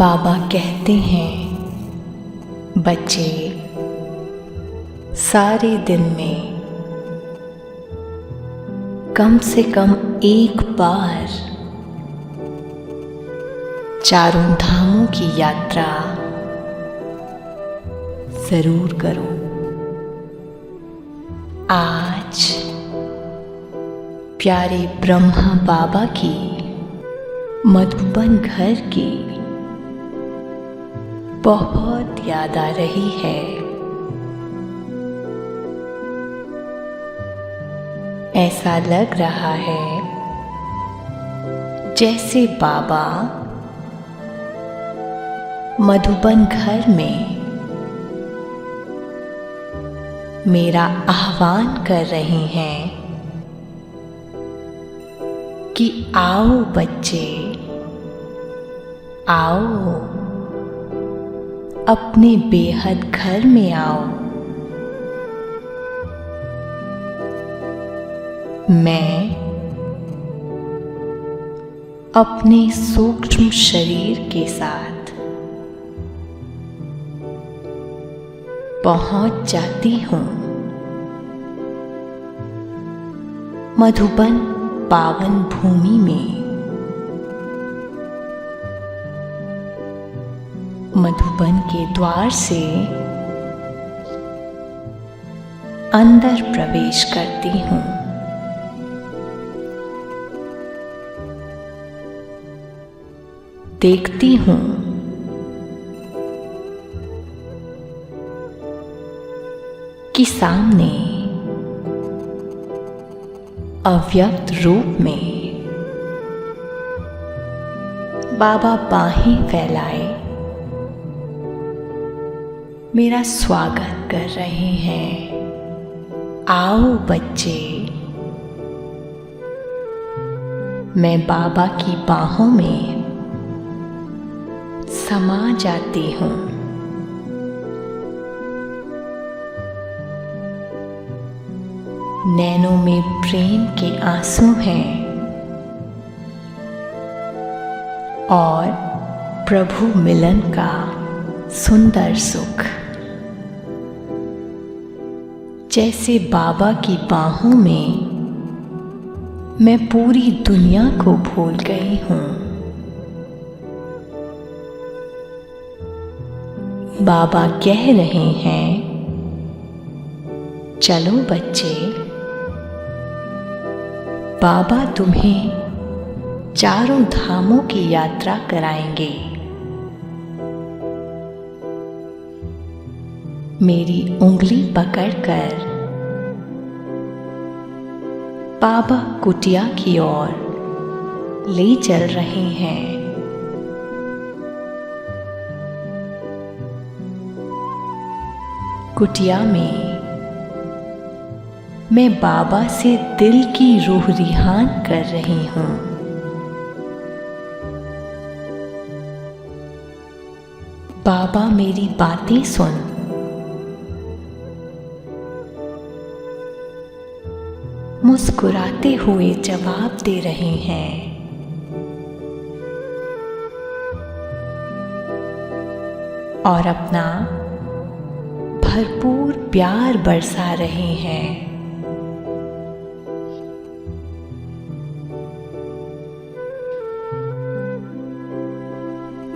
बाबा कहते हैं, बच्चे सारे दिन में कम से कम एक बार चारों धामों की यात्रा जरूर करो। आज प्यारे ब्रह्मा बाबा की मधुबन घर की बहुत याद आ रही है। ऐसा लग रहा है जैसे बाबा मधुबन घर में मेरा आह्वान कर रहे हैं कि आओ बच्चे, आओ अपने बेहद घर में आओ। मैं अपने सूक्ष्म शरीर के साथ पहुंच जाती हूं मधुबन पावन भूमि में। मधुबन के द्वार से अंदर प्रवेश करती हूं। देखती हूं कि सामने अव्यक्त रूप में बाबा बाहें फैलाए मेरा स्वागत कर रहे हैं। आओ बच्चे। मैं बाबा की बाहों में समा जाती हूं। नैनों में प्रेम के आंसू हैं और प्रभु मिलन का सुंदर सुख। जैसे बाबा की बाहों में मैं पूरी दुनिया को भूल गई हूं। बाबा कह रहे हैं, चलो बच्चे, बाबा तुम्हें चारों धामों की यात्रा कराएंगे। मेरी उंगली पकड़कर बाबा कुटिया की ओर ले चल रहे हैं। कुटिया में मैं बाबा से दिल की रूह रिहान कर रही हूं। बाबा मेरी बातें सुन मुस्कुराते हुए जवाब दे रहे हैं। और अपना भरपूर प्यार बरसा रहे हैं।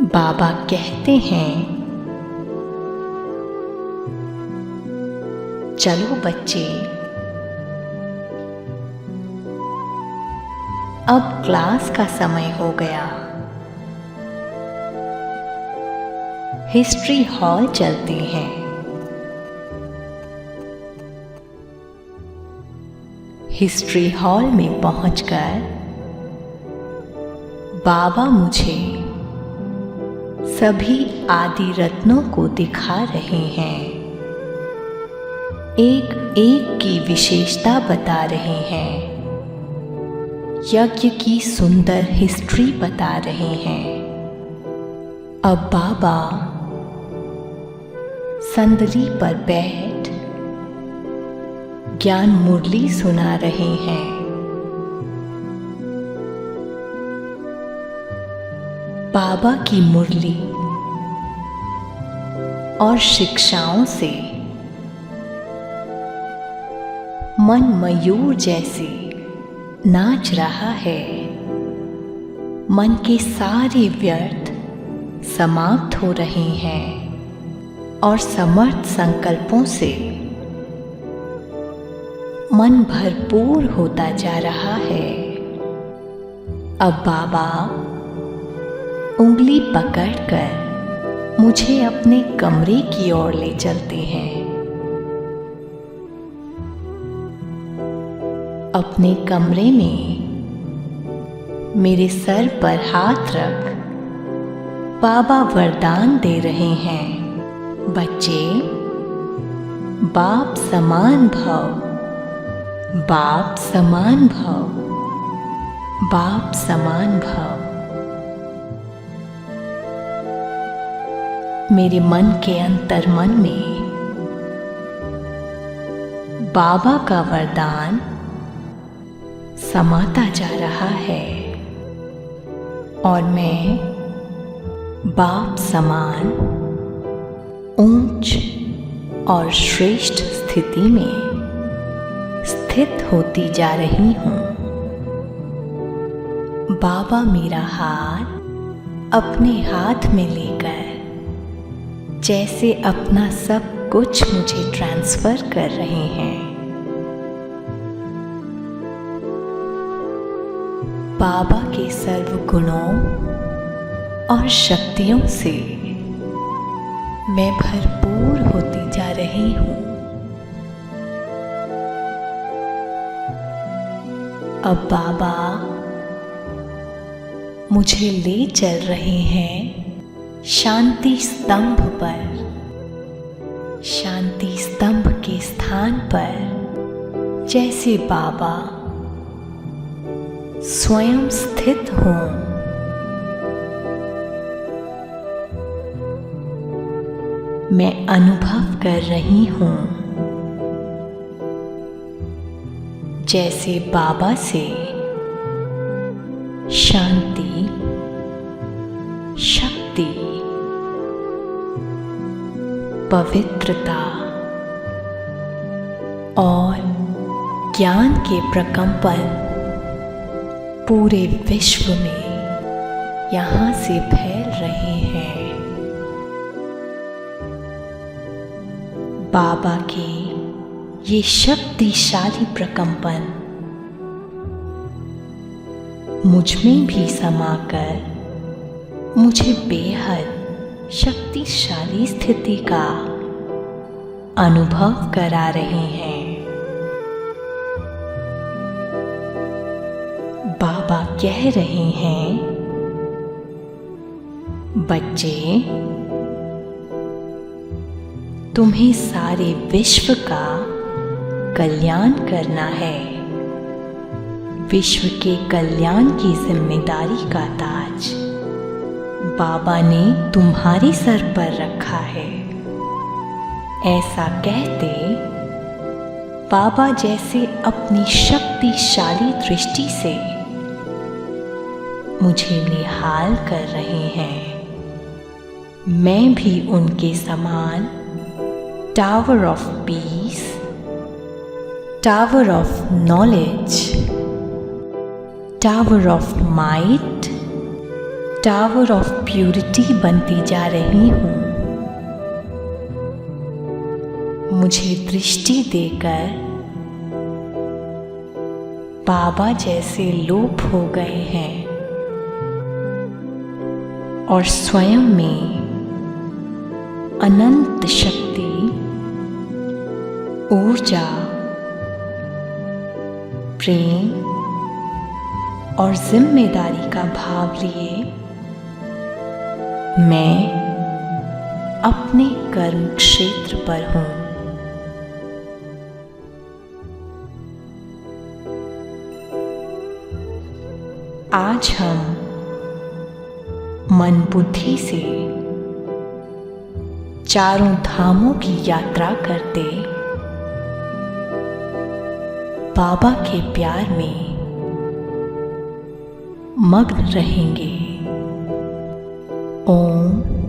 बाबा कहते हैं, चलो बच्चे, अब क्लास का समय हो गया। हिस्ट्री हॉल चलते हैं। हिस्ट्री हॉल में पहुंचकर बाबा मुझे सभी आदि रत्नों को दिखा रहे हैं। एक एक की विशेषता बता रहे हैं। यज्ञ की सुंदर हिस्ट्री बता रहे हैं। अब बाबा संदली पर बैठ ज्ञान मुरली सुना रहे हैं। बाबा की मुरली और शिक्षाओं से मन मयूर जैसे नाच रहा है। मन के सारे व्यर्थ समाप्त हो रहे हैं और समर्थ संकल्पों से मन भरपूर होता जा रहा है। अब बाबा उंगली पकड़कर मुझे अपने कमरे की ओर ले चलते हैं। अपने कमरे में मेरे सर पर हाथ रख बाबा वरदान दे रहे हैं। बच्चे, बाप समान भव, बाप समान भव, बाप समान भव। मेरे मन के अंतर्मन में बाबा का वरदान समाता जा रहा है और मैं बाप समान ऊंच और श्रेष्ठ स्थिति में स्थित होती जा रही हूँ। बाबा मेरा हाथ अपने हाथ में लेकर जैसे अपना सब कुछ मुझे ट्रांसफर कर रहे हैं। बाबा के सर्व गुणों और शक्तियों से मैं भरपूर होती जा रही हूँ। अब बाबा मुझे ले चल रहे हैं शांति स्तंभ पर। शांति स्तंभ के स्थान पर जैसे बाबा स्वयं स्थित हों। मैं अनुभव कर रही हूँ जैसे बाबा से शांति, शक्ति, पवित्रता और ज्ञान के प्रकंपन पूरे विश्व में यहाँ से फैल रहे हैं। बाबा के ये शक्तिशाली प्रकंपन मुझ में भी समाकर मुझे बेहद शक्तिशाली स्थिति का अनुभव करा रहे हैं। बाबा कह रहे हैं, बच्चे, तुम्हें सारे विश्व का कल्याण करना है। विश्व के कल्याण की जिम्मेदारी का ताज बाबा ने तुम्हारे सर पर रखा है। ऐसा कहते बाबा जैसे अपनी शक्तिशाली दृष्टि से मुझे निहाल कर रहे हैं। मैं भी उनके समान tower of peace, tower of knowledge, tower of might, tower of purity बनती जा रही हूँ। मुझे दृष्टि देकर बाबा जैसे लोप हो गए हैं और स्वयं में अनंत शक्ति, ऊर्जा, प्रेम और जिम्मेदारी का भाव लिए मैं अपने कर्म क्षेत्र पर हूँ। आज हम मन बुद्धि से चारों धामों की यात्रा करते बाबा के प्यार में मग्न रहेंगे। ओम